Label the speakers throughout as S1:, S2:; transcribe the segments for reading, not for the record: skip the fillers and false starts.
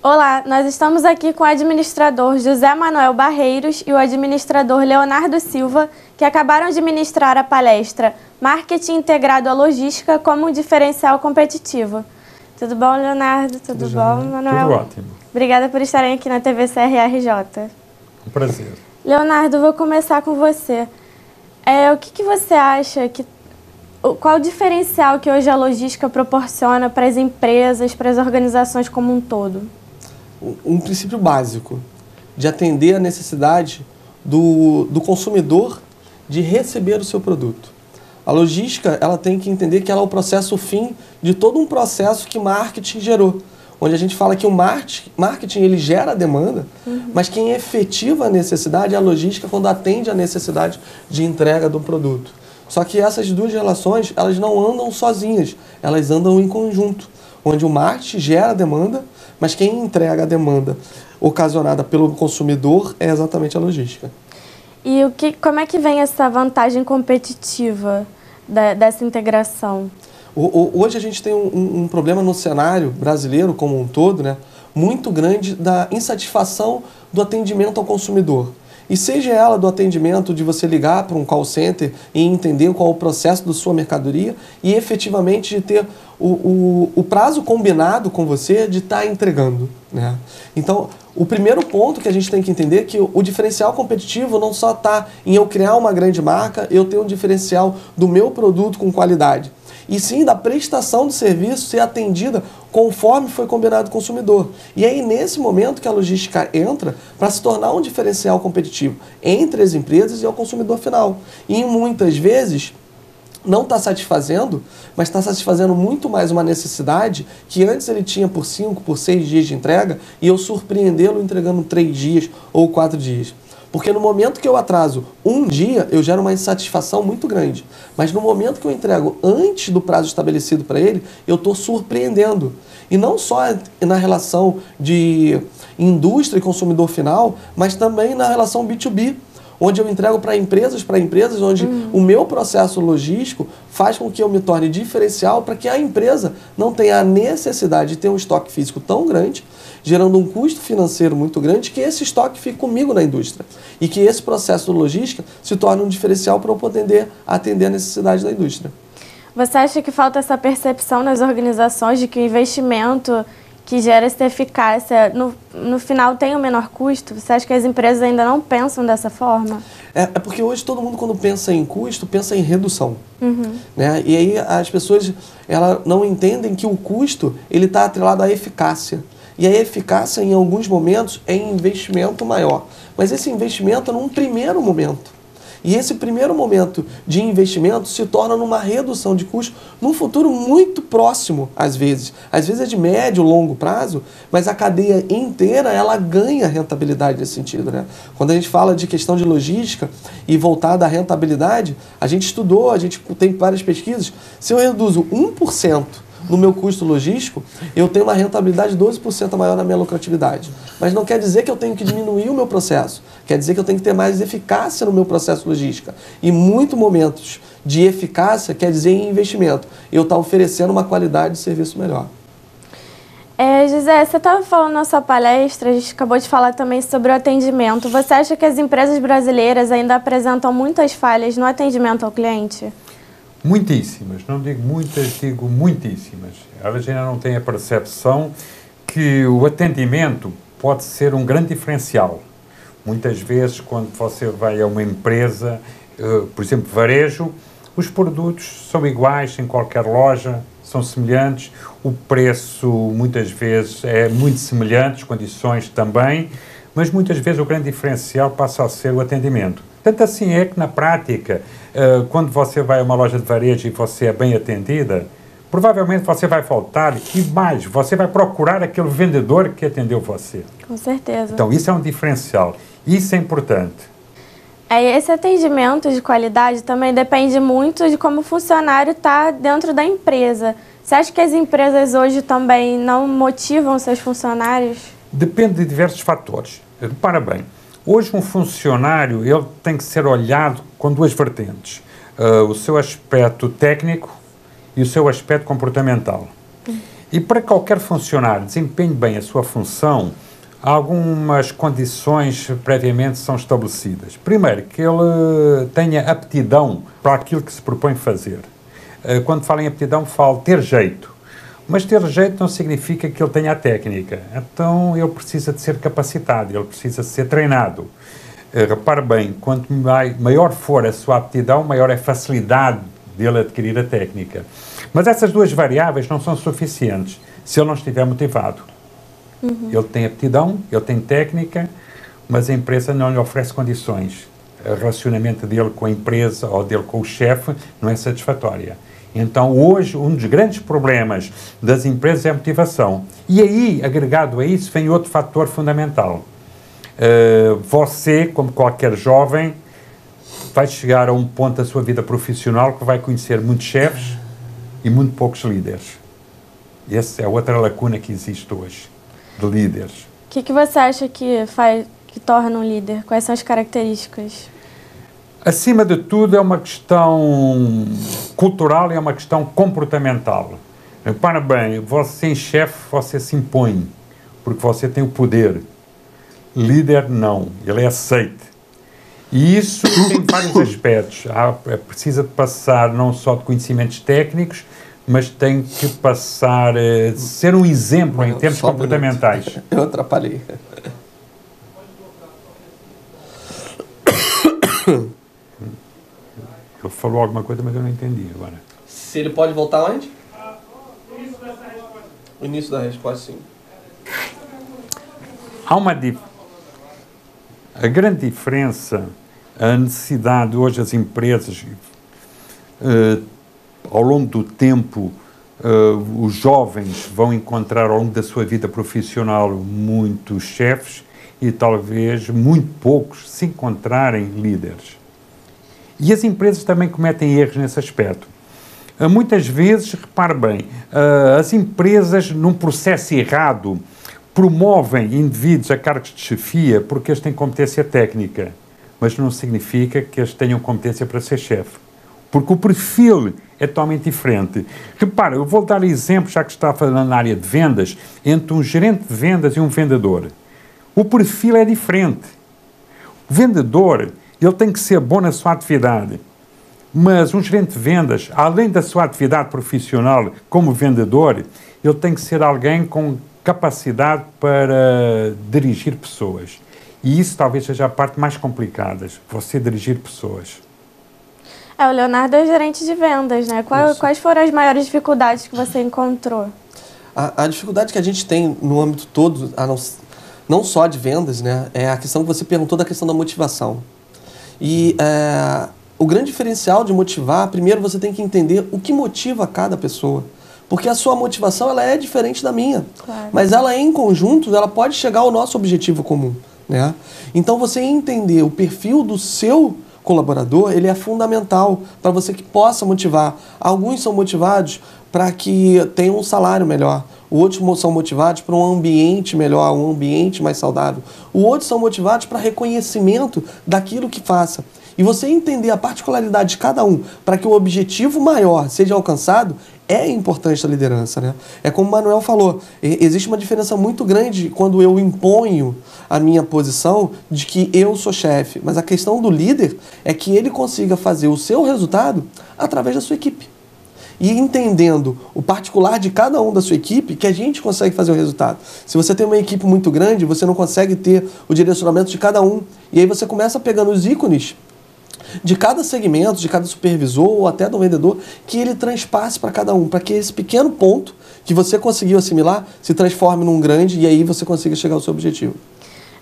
S1: Olá, nós estamos aqui com o administrador José Manuel Barreiros e o administrador Leonardo Silva, que acabaram de ministrar a palestra Marketing Integrado à Logística como um Diferencial Competitivo. Tudo bom, Leonardo? Tudo bom, Manuel?
S2: Tudo ótimo.
S1: Obrigada por estarem aqui na TV CRRJ.
S2: Um prazer.
S1: Leonardo, vou começar com você. O que você acha qual o diferencial que hoje a logística proporciona para as empresas, para as organizações como um todo?
S3: Um princípio básico de atender a necessidade do consumidor de receber o seu produto. A logística, ela tem que entender que ela é o processo fim de todo um processo que marketing gerou. Onde a gente fala que o marketing ele gera a demanda, mas quem efetiva a necessidade é a logística quando atende a necessidade de entrega do produto. Só que essas duas relações, elas não andam sozinhas, elas andam em conjunto. Onde o marketing gera a demanda, mas quem entrega a demanda ocasionada pelo consumidor é exatamente a logística.
S1: E como é que vem essa vantagem competitiva dessa integração?
S3: Hoje a gente tem um problema no cenário brasileiro como um todo, né, muito grande da insatisfação do atendimento ao consumidor. E seja ela do atendimento de você ligar para um call center e entender qual é o processo da sua mercadoria e efetivamente de ter o prazo combinado com você de estar entregando, né? Então, o primeiro ponto que a gente tem que entender é que o diferencial competitivo não só está em eu criar uma grande marca, eu ter um diferencial do meu produto com qualidade, e sim da prestação do serviço ser atendida conforme foi combinado com o consumidor. E é aí nesse momento que a logística entra para se tornar um diferencial competitivo entre as empresas e o consumidor final. E muitas vezes não está satisfazendo, mas está satisfazendo muito mais uma necessidade que antes ele tinha por 5, por 6 dias de entrega e eu surpreendê-lo entregando 3 dias ou 4 dias. Porque no momento que eu atraso um dia, eu gero uma insatisfação muito grande. Mas no momento que eu entrego antes do prazo estabelecido para ele, eu estou surpreendendo. E não só na relação de indústria e consumidor final, mas também na relação B2B, onde eu entrego para empresas, onde o meu processo logístico faz com que eu me torne diferencial para que a empresa não tenha a necessidade de ter um estoque físico tão grande, gerando um custo financeiro muito grande, que esse estoque fique comigo na indústria. E que esse processo de logística se torne um diferencial para eu poder atender a necessidade da indústria.
S1: Você acha que falta essa percepção nas organizações de que o investimento que gera essa eficácia, no final tem o menor custo? Você acha que as empresas ainda não pensam dessa forma?
S3: É porque hoje todo mundo, quando pensa em custo, pensa em redução. Né? E aí as pessoas não entendem que o custo está atrelado à eficácia. E a eficácia, em alguns momentos, é investimento maior. Mas esse investimento é num primeiro momento. E esse primeiro momento de investimento se torna numa redução de custo num futuro muito próximo, às vezes. Às vezes é de médio ou longo prazo, mas a cadeia inteira ela ganha rentabilidade nesse sentido, né? Quando a gente fala de questão de logística e voltada à rentabilidade, a gente estudou, a gente tem várias pesquisas. Se eu reduzo 1% no meu custo logístico, eu tenho uma rentabilidade 12% maior na minha lucratividade. Mas não quer dizer que eu tenho que diminuir o meu processo. Quer dizer que eu tenho que ter mais eficácia no meu processo logístico. E muitos momentos de eficácia quer dizer em investimento. Eu estou oferecendo uma qualidade de serviço melhor.
S1: José, você estava falando na sua palestra, a gente acabou de falar também sobre o atendimento. Você acha que as empresas brasileiras ainda apresentam muitas falhas no atendimento ao cliente?
S2: Muitíssimas, não digo muitas, digo muitíssimas. Elas ainda não têm a percepção que o atendimento pode ser um grande diferencial. Muitas vezes, quando você vai a uma empresa, por exemplo, varejo, os produtos são iguais em qualquer loja, são semelhantes, o preço muitas vezes é muito semelhante, as condições também, mas muitas vezes o grande diferencial passa a ser o atendimento. Tanto assim é que, na prática, quando você vai a uma loja de varejo e você é bem atendida, provavelmente você vai faltar e mais, você vai procurar aquele vendedor que atendeu você.
S1: Com certeza.
S2: Então, isso é um diferencial. Isso é importante.
S1: Esse atendimento de qualidade também depende muito de como o funcionário está dentro da empresa. Você acha que as empresas hoje também não motivam seus funcionários?
S2: Depende de diversos fatores. Repara bem, hoje um funcionário ele tem que ser olhado com duas vertentes. O seu aspecto técnico e o seu aspecto comportamental. E para qualquer funcionário desempenhe bem a sua função, algumas condições previamente são estabelecidas. Primeiro, que ele tenha aptidão para aquilo que se propõe fazer. Quando falo em aptidão, falo ter jeito. Mas ter jeito não significa que ele tenha a técnica. Então, ele precisa de ser capacitado, ele precisa de ser treinado. Repare bem, quanto maior for a sua aptidão, maior é a facilidade dele adquirir a técnica. Mas essas duas variáveis não são suficientes se ele não estiver motivado. Ele tem aptidão, ele tem técnica, mas a empresa não lhe oferece condições. O relacionamento dele com a empresa ou dele com o chefe não é satisfatória. Então, hoje, um dos grandes problemas das empresas é a motivação. E aí, agregado a isso, vem outro fator fundamental. Você, como qualquer jovem, vai chegar a um ponto da sua vida profissional que vai conhecer muitos chefes e muito poucos líderes. Essa é outra lacuna que existe hoje, de líderes.
S1: O que você acha que torna um líder? Quais são as características?
S2: Acima de tudo, é uma questão cultural e é uma questão comportamental. Repara bem, você é chefe, você se impõe, porque você tem o poder. Líder, não. Ele é aceite. E isso tem vários aspectos. Precisa de passar não só de conhecimentos técnicos, mas tem que passar a ser um exemplo em termos comportamentais.
S3: Eu atrapalhei.
S2: Ele falou alguma coisa, mas eu não entendi agora.
S3: Se ele pode voltar onde? O início da resposta, sim.
S2: Há a grande diferença, a necessidade hoje as empresas, ao longo do tempo, os jovens vão encontrar ao longo da sua vida profissional muitos chefes e talvez muito poucos se encontrarem líderes. E as empresas também cometem erros nesse aspecto. Muitas vezes, repare bem, as empresas, num processo errado, promovem indivíduos a cargos de chefia porque eles têm competência técnica, mas não significa que eles tenham competência para ser chefe. Porque o perfil é totalmente diferente. Repara, eu vou dar exemplo, já que está falando na área de vendas, entre um gerente de vendas e um vendedor. O perfil é diferente. O vendedor, ele tem que ser bom na sua atividade. Mas um gerente de vendas, além da sua atividade profissional como vendedor, ele tem que ser alguém com capacidade para dirigir pessoas. E isso talvez seja a parte mais complicada, você dirigir pessoas.
S1: O Leonardo é gerente de vendas, né? Quais foram as maiores dificuldades que você encontrou?
S3: A dificuldade que a gente tem no âmbito todo, não só de vendas, né? É a questão que você perguntou da questão da motivação. E o grande diferencial de motivar, primeiro você tem que entender o que motiva cada pessoa. Porque a sua motivação ela é diferente da minha.
S1: Claro.
S3: Mas ela em conjunto, ela pode chegar ao nosso objetivo comum, né? Então você entender o perfil do seu colaborador, ele é fundamental para você que possa motivar. Alguns são motivados para que tenham um salário melhor. Outros são motivados para um ambiente melhor, um ambiente mais saudável. Outros são motivados para reconhecimento daquilo que faça. E você entender a particularidade de cada um para que o objetivo maior seja alcançado é importante a liderança, né? É como o Manuel falou, existe uma diferença muito grande quando eu imponho a minha posição de que eu sou chefe. Mas a questão do líder é que ele consiga fazer o seu resultado através da sua equipe. E entendendo o particular de cada um da sua equipe, que a gente consegue fazer o resultado. Se você tem uma equipe muito grande, você não consegue ter o direcionamento de cada um. E aí você começa pegando os ícones de cada segmento, de cada supervisor ou até do vendedor, que ele transpasse para cada um, para que esse pequeno ponto que você conseguiu assimilar se transforme num grande e aí você consiga chegar ao seu objetivo.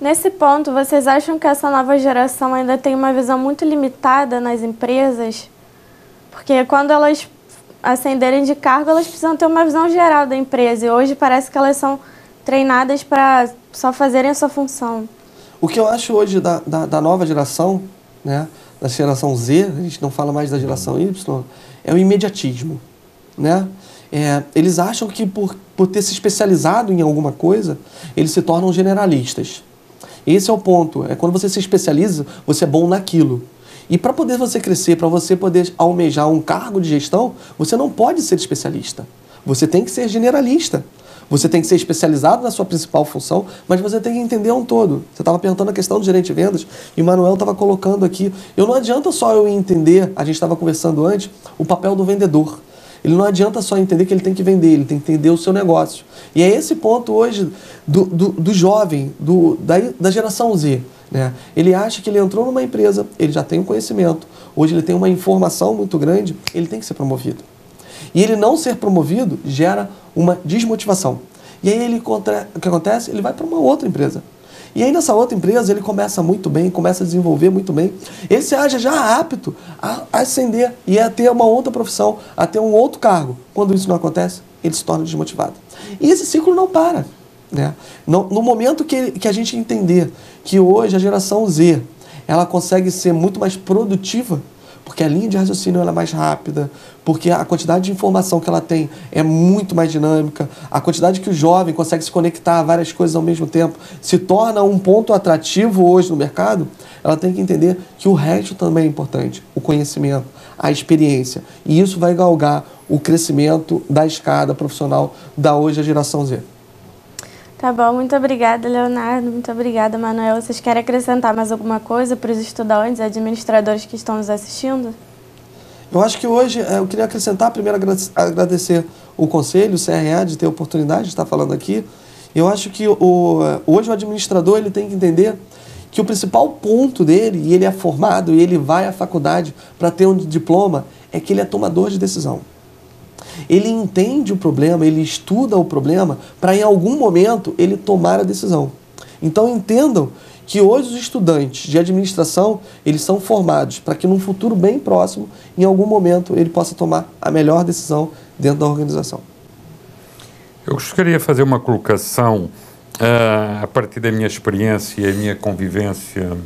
S1: Nesse ponto, vocês acham que essa nova geração ainda tem uma visão muito limitada nas empresas? Porque quando elas ascenderem de cargo, elas precisam ter uma visão geral da empresa e hoje parece que elas são treinadas para só fazerem a sua função.
S3: O que eu acho hoje da nova geração, né, da geração Z, a gente não fala mais da geração Y, é o imediatismo, né? Eles acham que por ter se especializado em alguma coisa, eles se tornam generalistas. Esse é o ponto, é quando você se especializa, você é bom naquilo. E para poder você crescer, para você poder almejar um cargo de gestão, você não pode ser especialista. Você tem que ser generalista. Você tem que ser especializado na sua principal função, mas você tem que entender um todo. Você estava perguntando a questão do gerente de vendas e o Manuel estava colocando aqui. Não adianta só eu entender, a gente estava conversando antes, o papel do vendedor. Ele não adianta só entender que ele tem que vender, ele tem que entender o seu negócio. E é esse ponto hoje do jovem, da geração Z. Né? Ele acha que ele entrou numa empresa, ele já tem um conhecimento, hoje ele tem uma informação muito grande, ele tem que ser promovido. E ele não ser promovido gera uma desmotivação. E aí o que acontece? Ele vai para uma outra empresa. E aí nessa outra empresa ele começa muito bem, começa a desenvolver muito bem. Ele se acha já apto a ascender e a ter uma outra profissão, a ter um outro cargo. Quando isso não acontece, ele se torna desmotivado. E esse ciclo não para. Né? No momento que a gente entender que hoje a geração Z ela consegue ser muito mais produtiva, porque a linha de raciocínio ela é mais rápida, porque a quantidade de informação que ela tem é muito mais dinâmica, a quantidade que o jovem consegue se conectar a várias coisas ao mesmo tempo se torna um ponto atrativo hoje no mercado, ela tem que entender que o resto também é importante, o conhecimento, a experiência, e isso vai galgar o crescimento da escada profissional da hoje a geração Z.
S1: Tá bom, muito obrigada, Leonardo, muito obrigada, Manuel. Vocês querem acrescentar mais alguma coisa para os estudantes e administradores que estão nos assistindo?
S3: Eu acho que hoje, eu queria acrescentar, primeiro agradecer o Conselho, o CRA, de ter a oportunidade de estar falando aqui. Eu acho que hoje o administrador ele tem que entender que o principal ponto dele, e ele é formado, e ele vai à faculdade para ter um diploma, é que ele é tomador de decisão. Ele entende o problema, ele estuda o problema para em algum momento ele tomar a decisão. Então entendam que hoje os estudantes de administração, eles são formados para que num futuro bem próximo, em algum momento, ele possa tomar a melhor decisão dentro da organização.
S2: Eu gostaria de fazer uma colocação a partir da minha experiência e a minha convivência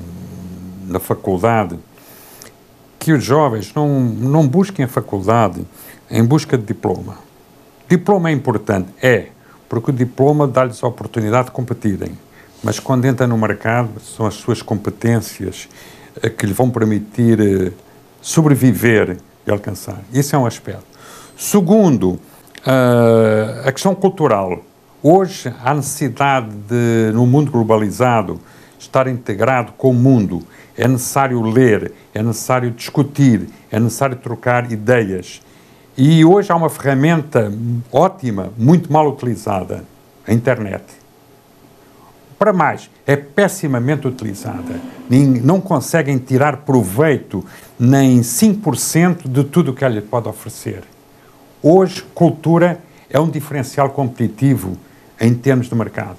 S2: na faculdade, que os jovens não busquem a faculdade em busca de diploma. Diploma é importante, porque o diploma dá-lhes a oportunidade de competirem, mas quando entra no mercado são as suas competências que lhe vão permitir sobreviver e alcançar. Isso é um aspecto. Segundo, a questão cultural. Hoje há necessidade de, no mundo globalizado, estar integrado com o mundo. É necessário ler, é necessário discutir, é necessário trocar ideias. E hoje há uma ferramenta ótima, muito mal utilizada, a internet. Para mais, é pessimamente utilizada. Não conseguem tirar proveito nem 5% de tudo o que ela lhe pode oferecer. Hoje, cultura é um diferencial competitivo em termos de mercado.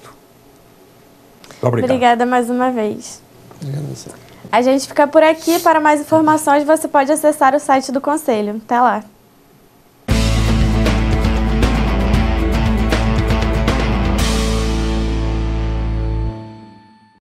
S2: Muito obrigado.
S1: Obrigada mais uma vez.
S3: Obrigado a você.
S1: A gente fica por aqui. Para mais informações, você pode acessar o site do Conselho. Até lá.